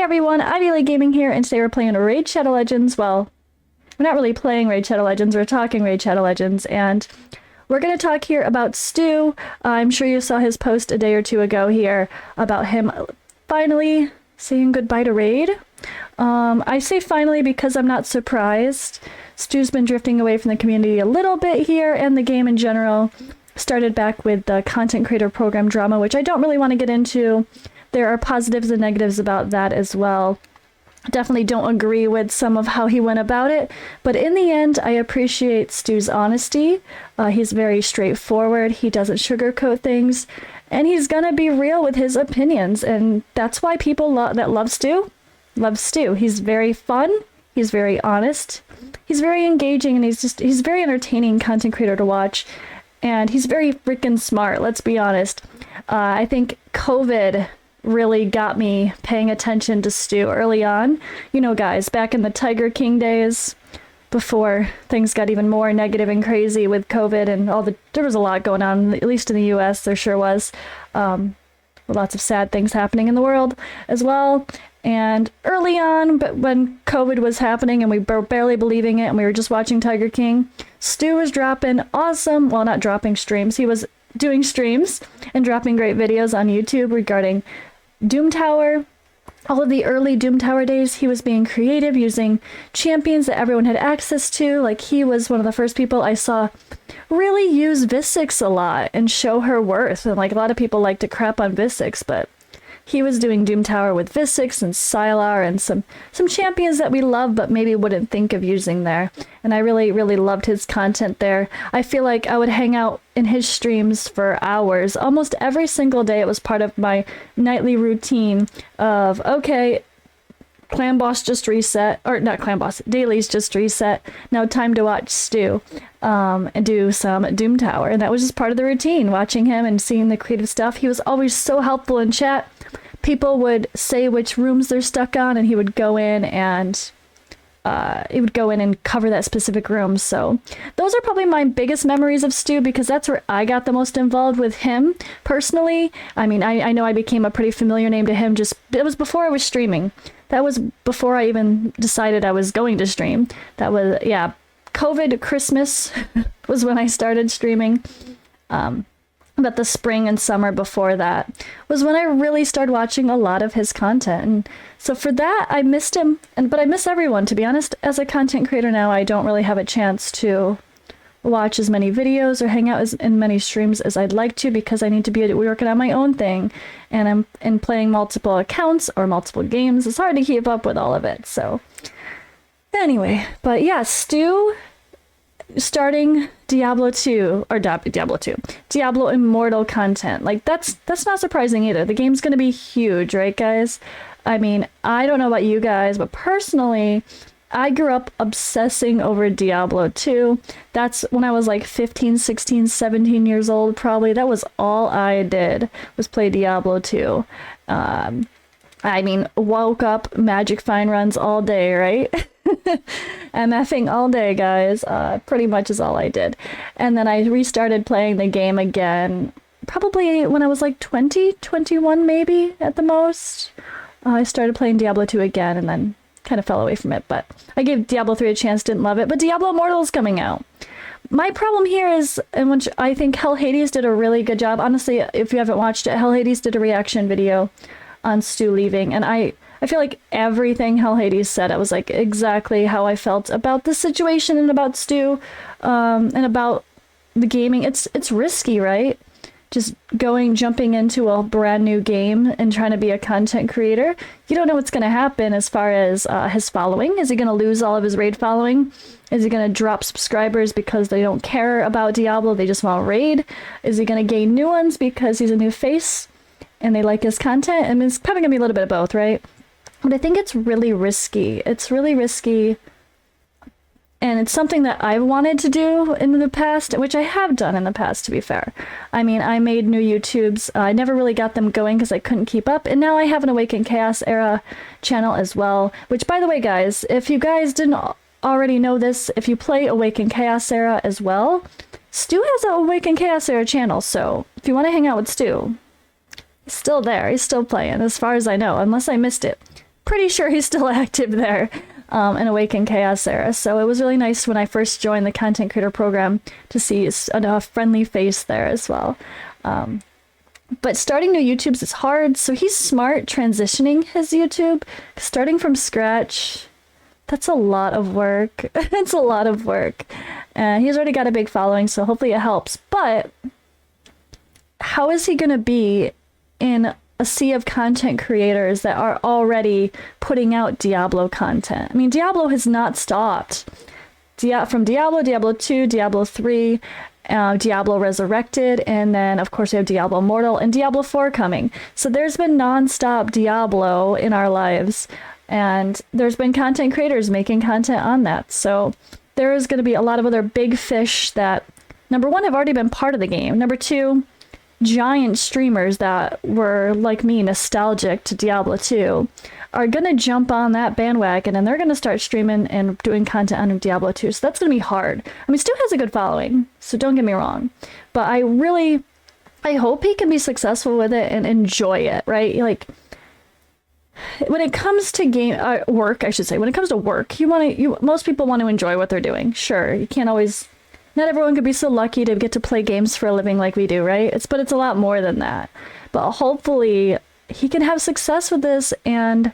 everyone, Ivy Gaming here, and today we're playing Raid Shadow Legends. Well, we're not really playing Raid Shadow Legends, we're talking Raid Shadow Legends, and we're going to talk here about Stu. I'm sure you saw his post a day or two ago here about him finally saying goodbye to Raid. I say finally because I'm not surprised. Stu's been drifting away from the community a little bit here, and the game in general started back with the content creator program drama, which I don't really want to get into. There are positives and negatives about that as well. Definitely don't agree with some of how he went about it, but in the end, I appreciate Stu's honesty. He's very straightforward. He doesn't sugarcoat things, and he's gonna be real with his opinions, and that's why people that love Stu love Stu. He's very fun. He's very honest. He's very engaging, and he's very entertaining content creator to watch, and he's very freaking smart. Let's be honest. I think COVID really got me paying attention to Stu early on. You know, guys, back in the Tiger King days, before things got even more negative and crazy with COVID and there was a lot going on, at least in the US, there sure was. Lots of sad things happening in the world as well. And early on, but when COVID was happening and we were barely believing it and we were just watching Tiger King, Stu was dropping awesome, well, not dropping streams, he was doing streams and dropping great videos on YouTube regarding Doom Tower. All of the early Doom Tower days, he was being creative, using champions that everyone had access to. Like, he was one of the first people I saw really use Visix a lot and show her worth. And like, a lot of people like to crap on Visix, but he was doing Doom Tower with Visix and Sylar and some champions that we love but maybe wouldn't think of using there. And I really, really loved his content there. I feel like I would hang out in his streams for hours. Almost every single day it was part of my nightly routine of, okay, Clan Boss just reset, or not Clan Boss, Daily's just reset. Now time to watch Stu and do some Doom Tower. And that was just part of the routine, watching him and seeing the creative stuff. He was always so helpful in chat. People would say which rooms they're stuck on, and he would go in and cover that specific room. So those are probably my biggest memories of Stu, because that's where I got the most involved with him personally. I mean, I know I became a pretty familiar name to him, it was before I was streaming. That was before I even decided I was going to stream. That was, yeah, COVID Christmas was when I started streaming. But the spring and summer before that was when I really started watching a lot of his content. And so for that, I missed him, but I miss everyone, to be honest. As a content creator now, I don't really have a chance to watch as many videos or hang out in many streams as I'd like to, because I need to be working on my own thing, and I'm playing multiple accounts or multiple games. It's hard to keep up with all of it. So anyway, but yeah, Stu starting Diablo 2 or Diablo 2, Diablo Immortal content. Like, that's not surprising either. The game's gonna be huge, right, guys? I mean, I don't know about you guys, but personally, I grew up obsessing over Diablo 2. That's when I was like 15, 16, 17 years old, probably. That was all I did, was play Diablo 2. I mean, woke up, magic fine runs all day, right? MFing all day, guys. Pretty much is all I did. And then I restarted playing the game again, probably when I was like 20, 21 maybe at the most. I started playing Diablo 2 again and then kind of fell away from it, but I gave Diablo 3 a chance, didn't love it, but Diablo Immortal is coming out. My problem here is, in which I think Hell Hades did a really good job. Honestly, if you haven't watched it, Hell Hades did a reaction video on Stu leaving, and I feel like everything Hell Hades said, I was like exactly how I felt about the situation and about Stu, and about the gaming. It's risky, right? Just jumping into a brand new game and trying to be a content creator. You don't know what's going to happen as far as his following. Is he going to lose all of his raid following? Is he going to drop subscribers because they don't care about Diablo, they just want raid? Is he going to gain new ones because he's a new face and they like his content? I mean, it's probably going to be a little bit of both, right? But I think it's really risky. It's really risky. And it's something that I've wanted to do in the past, which I have done in the past, to be fair. I mean, I made new YouTubes. I never really got them going because I couldn't keep up. And now I have an Awaken Chaos Era channel as well. Which, by the way, guys, if you guys didn't already know this, if you play Awaken Chaos Era as well, Stu has an Awaken Chaos Era channel. So if you want to hang out with Stu, he's still there. He's still playing, as far as I know, unless I missed it. pretty sure he's still active there in Awaken Chaos era. So it was really nice when I first joined the content creator program to see a friendly face there as well. But starting new YouTubes is hard, so he's smart transitioning his YouTube. Starting from scratch, that's a lot of work. It's a lot of work. He's already got a big following, so hopefully it helps. But how is he going to be in a sea of content creators that are already putting out Diablo content? I mean, Diablo has not stopped. From Diablo 2, Diablo 3, Diablo Resurrected, and then of course we have Diablo Immortal and Diablo 4 coming. So there's been non-stop Diablo in our lives, and there's been content creators making content on that. So there is going to be a lot of other big fish that, number one, have already been part of the game. Number two, giant streamers that were, like me, nostalgic to Diablo 2 are going to jump on that bandwagon, and they're going to start streaming and doing content on Diablo 2. So that's going to be hard. I mean, Stu has a good following, so don't get me wrong. But I hope he can be successful with it and enjoy it, right? Like, when it comes to work, I should say, when it comes to work, most people want to enjoy what they're doing. Sure, you can't always, not everyone could be so lucky to get to play games for a living like we do, right? But it's a lot more than that. But hopefully he can have success with this and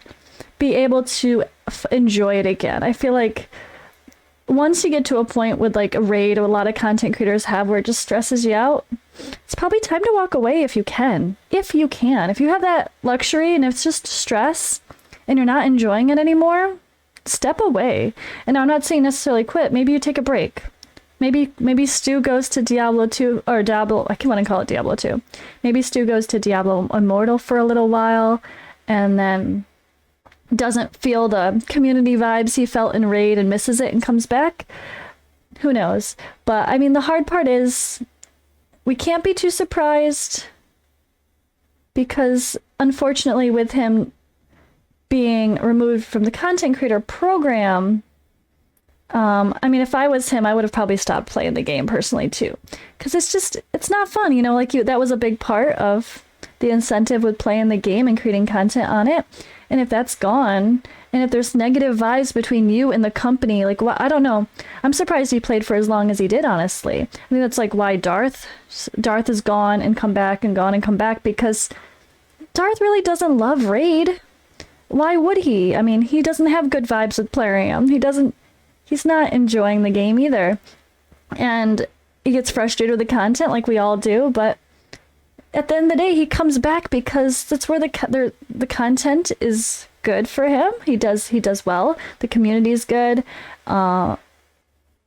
be able to enjoy it again. I feel like once you get to a point with like a raid or a lot of content creators have where it just stresses you out, it's probably time to walk away if you can. If you have that luxury and it's just stress and you're not enjoying it anymore, step away. And I'm not saying necessarily quit. Maybe you take a break. Maybe Stu goes to Diablo 2 or Diablo, I want to call it Diablo 2. Maybe Stu goes to Diablo Immortal for a little while and then doesn't feel the community vibes he felt in Raid and misses it and comes back. Who knows? But I mean, the hard part is we can't be too surprised because unfortunately with him being removed from the content creator program, I mean, if I was him, I would have probably stopped playing the game personally too, because it's not fun, you know, like that was a big part of the incentive with playing the game and creating content on it. And if that's gone, and if there's negative vibes between you and the company, like, I don't know. I'm surprised he played for as long as he did, honestly. I think that's like why Darth is gone and come back and gone and come back, because Darth really doesn't love Raid. Why would he? I mean, he doesn't have good vibes with Plarium. He's not enjoying the game either. And he gets frustrated with the content like we all do, but at the end of the day, he comes back because that's where the content is good for him. He does well. The community is good. And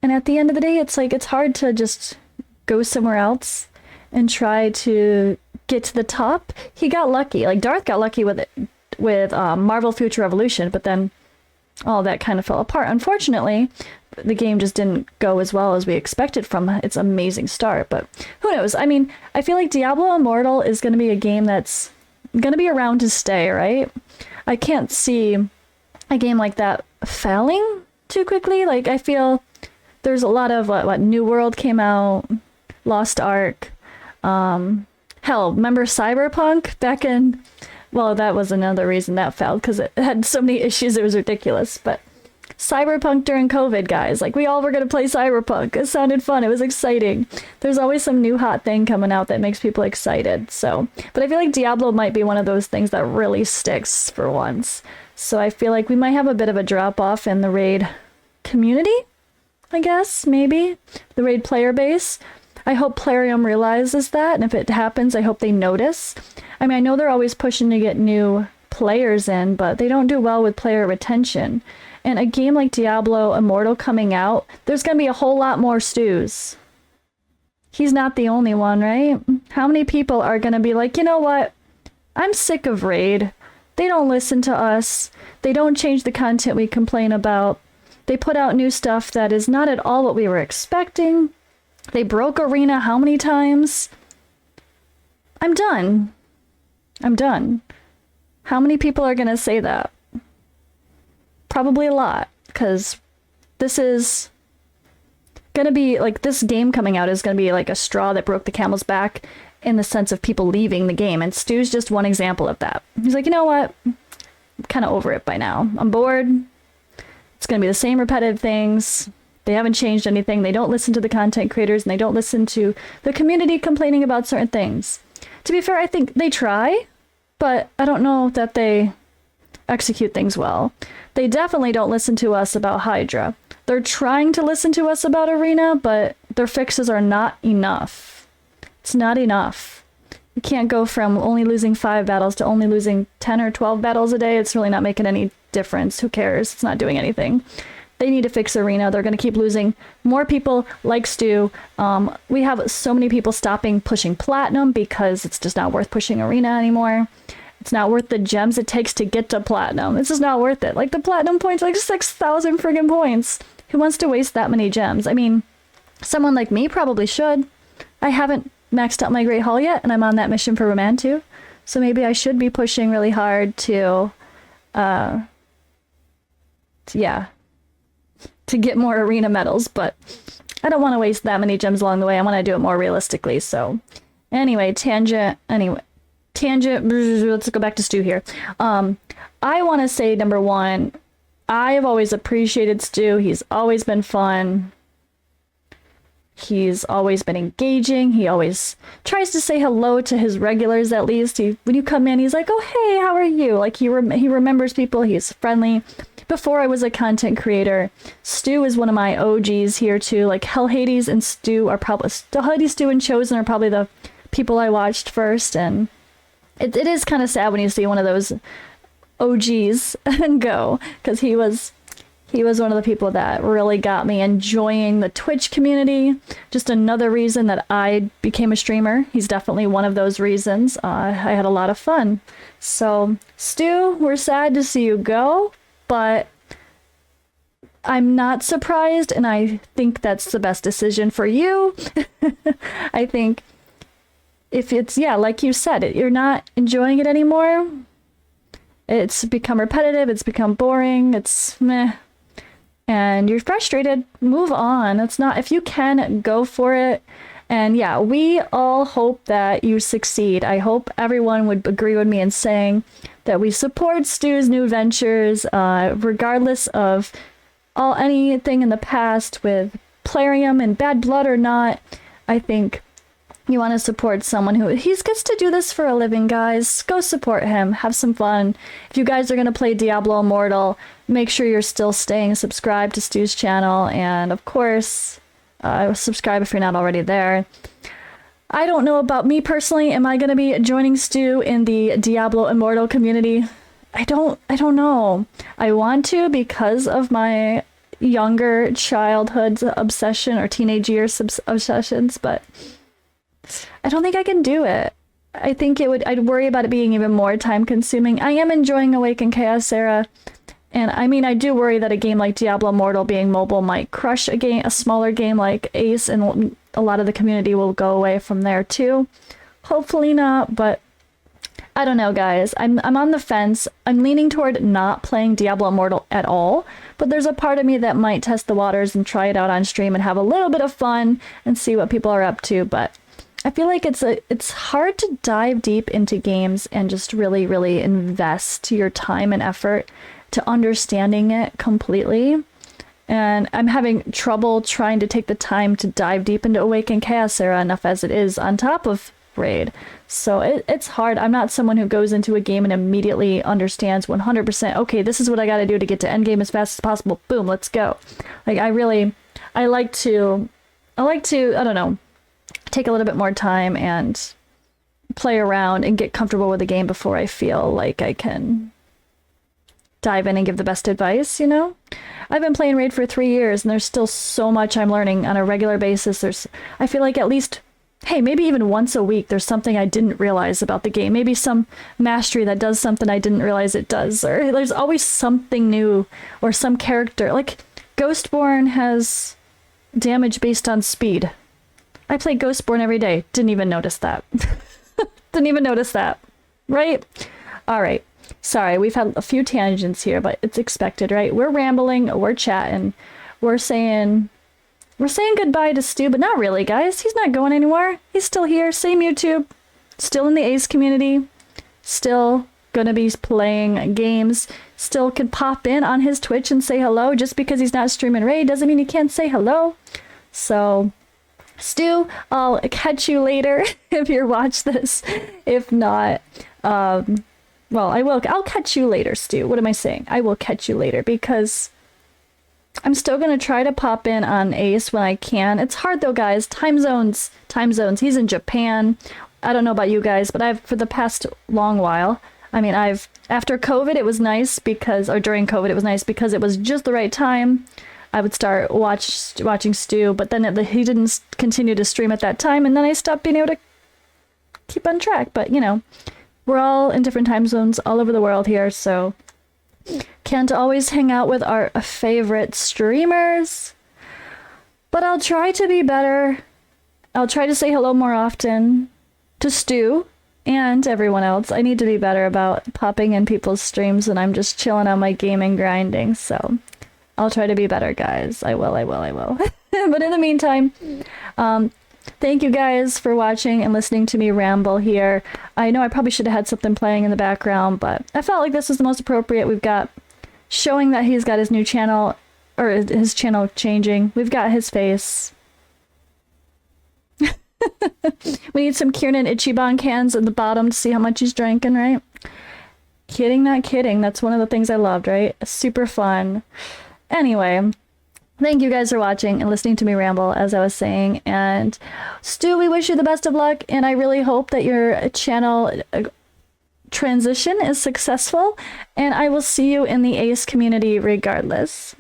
at the end of the day, it's like, it's hard to just go somewhere else and try to get to the top. He got lucky. Like Darth got lucky with Marvel Future Revolution, but then all that kind of fell apart. Unfortunately, the game just didn't go as well as we expected from its amazing start, but who knows? I mean, I feel like Diablo Immortal is going to be a game that's going to be around to stay, right? I can't see a game like that failing too quickly. Like, I feel there's a lot of what New World came out, Lost Ark, hell, remember Cyberpunk back in, well, that was another reason that failed, because it had so many issues, it was ridiculous. But Cyberpunk during COVID, guys, like, we all were going to play Cyberpunk. It sounded fun. It was exciting. There's always some new hot thing coming out that makes people excited. So, but I feel like Diablo might be one of those things that really sticks for once. So I feel like we might have a bit of a drop off in the Raid community, I guess, maybe. The Raid player base. I hope Plarium realizes that, and if it happens, I hope they notice. I mean, I know they're always pushing to get new players in, but they don't do well with player retention. And a game like Diablo Immortal coming out, there's going to be a whole lot more Stews. He's not the only one, right? How many people are going to be like, you know what? I'm sick of Raid. They don't listen to us. They don't change the content we complain about. They put out new stuff that is not at all what we were expecting. They broke Arena how many times? I'm done. How many people are going to say that? Probably a lot, because this is going to be like, this game coming out is going to be like a straw that broke the camel's back in the sense of people leaving the game. And Stu's just one example of that. He's like, you know what? kind of over it by now. I'm bored. It's going to be the same repetitive things. They haven't changed anything. They don't listen to the content creators, and they don't listen to the community complaining about certain things. To be fair, I think they try, but I don't know that they execute things well. They definitely don't listen to us about Hydra. They're trying to listen to us about Arena, but their fixes are not enough. It's not enough. You can't go from only losing 5 battles to only losing 10 or 12 battles a day. It's really not making any difference. Who cares? It's not doing anything. They need to fix Arena. They're going to keep losing more people like Stu. We have so many people stopping pushing Platinum because it's just not worth pushing Arena anymore. It's not worth the gems it takes to get to Platinum. It's just not worth it. Like, the Platinum points, like 6,000 friggin' points. Who wants to waste that many gems? I mean, someone like me probably should. I haven't maxed out my Great Hall yet, and I'm on that mission for Roman too. So maybe I should be pushing really hard to get more arena medals, but I don't want to waste that many gems along the way. I want to do it more realistically. So anyway, tangent, let's go back to Stu here. I want to say, number one, I've always appreciated Stu. He's always been fun. He's always been engaging. He always tries to say hello to his regulars, at least. When you come in, he's like, oh, hey, how are you? Like, he remembers people. He's friendly. Before I was a content creator, Stu is one of my OGs here too. Like, Hell Hades and Stu are probably, Hades, Stu, and Chosen are probably the people I watched first. And it is kind of sad when you see one of those OGs and go, because he was one of the people that really got me enjoying the Twitch community. Just another reason that I became a streamer. He's definitely one of those reasons. I had a lot of fun. So, Stu, we're sad to see you go, but I'm not surprised, and I think that's the best decision for you. I think if it's, yeah, like you said, you're not enjoying it anymore. It's become repetitive, it's become boring, it's meh. And you're frustrated, move on. It's not, if you can, go for it. And yeah, we all hope that you succeed. I hope everyone would agree with me in saying that we support Stu's new ventures, regardless of anything in the past with Plarium and Bad Blood or not. I think you want to support someone who he gets to do this for a living, guys. Go support him. Have some fun. If you guys are going to play Diablo Immortal, make sure you're still staying subscribed to Stu's channel. And of course, subscribe if you're not already there. I don't know about me personally. Am I going to be joining Stu in the Diablo Immortal community? I don't know. I want to because of my younger childhood obsession or teenage years obsessions, but I don't think I can do it. I think I'd worry about it being even more time consuming. I am enjoying Awaken Chaos Era. And I mean, I do worry that a game like Diablo Immortal being mobile might crush a smaller game like Ace, and a lot of the community will go away from there too. Hopefully not, but I don't know, guys. I'm on the fence. I'm leaning toward not playing Diablo Immortal at all, but there's a part of me that might test the waters and try it out on stream and have a little bit of fun and see what people are up to, but I feel like it's hard to dive deep into games and just really, really invest your time and effort to understanding it completely. And I'm having trouble trying to take the time to dive deep into Awaken Chaos Era enough as it is on top of Raid. So it's hard. I'm not someone who goes into a game and immediately understands 100%, okay, this is what I got to do to get to endgame as fast as possible. Boom, let's go. Like, I like to, I don't know, take a little bit more time and play around and get comfortable with the game before I feel like I can dive in and give the best advice, you know? I've been playing Raid for 3 years and there's still so much I'm learning on a regular basis. I feel like at least, hey, maybe even once a week there's something I didn't realize about the game. Maybe some mastery that does something I didn't realize it does. Or there's always something new or some character. Like, Ghostborn has damage based on speed. I play Ghostborn every day. Didn't even notice that. Didn't even notice that. Right? All right. Sorry, we've had a few tangents here, but it's expected, right? We're rambling, we're chatting, we're saying goodbye to Stu, but not really, guys. He's not going anywhere. He's still here, same YouTube, still in the Ace community, still gonna be playing games still could pop in on his Twitch and say hello. Just because he's not streaming Raid doesn't mean he can't say hello. So, Stu, I'll catch you later if you watch this. If not, well, I'll catch you later, Stu. What am I saying? I will catch you later because I'm still gonna try to pop in on Ace when I can. It's hard though, guys. Time zones. He's in Japan. I don't know about you guys, but for the past long while, I mean, after COVID, it was nice or during COVID, it was nice because it was just the right time. I would start watching Stu, but then he didn't continue to stream at that time, and then I stopped being able to keep on track. But, you know, we're all in different time zones all over the world here, so can't always hang out with our favorite streamers. But I'll try to be better. I'll try to say hello more often to Stu and everyone else. I need to be better about popping in people's streams when I'm just chilling on my gaming grinding, so I'll try to be better, guys. I will. But in the meantime, thank you guys for watching and listening to me ramble here. I know I probably should have had something playing in the background, but I felt like this was the most appropriate. We've got showing that he's got his new channel, or his channel changing. We've got his face. We need some Kieran Ichiban cans at the bottom to see how much he's drinking, right? Kidding, not kidding. That's one of the things I loved, right? Super fun. Anyway, thank you guys for watching and listening to me ramble, as I was saying. And Stu, we wish you the best of luck, and I really hope that your channel transition is successful, and I will see you in the Ace community regardless.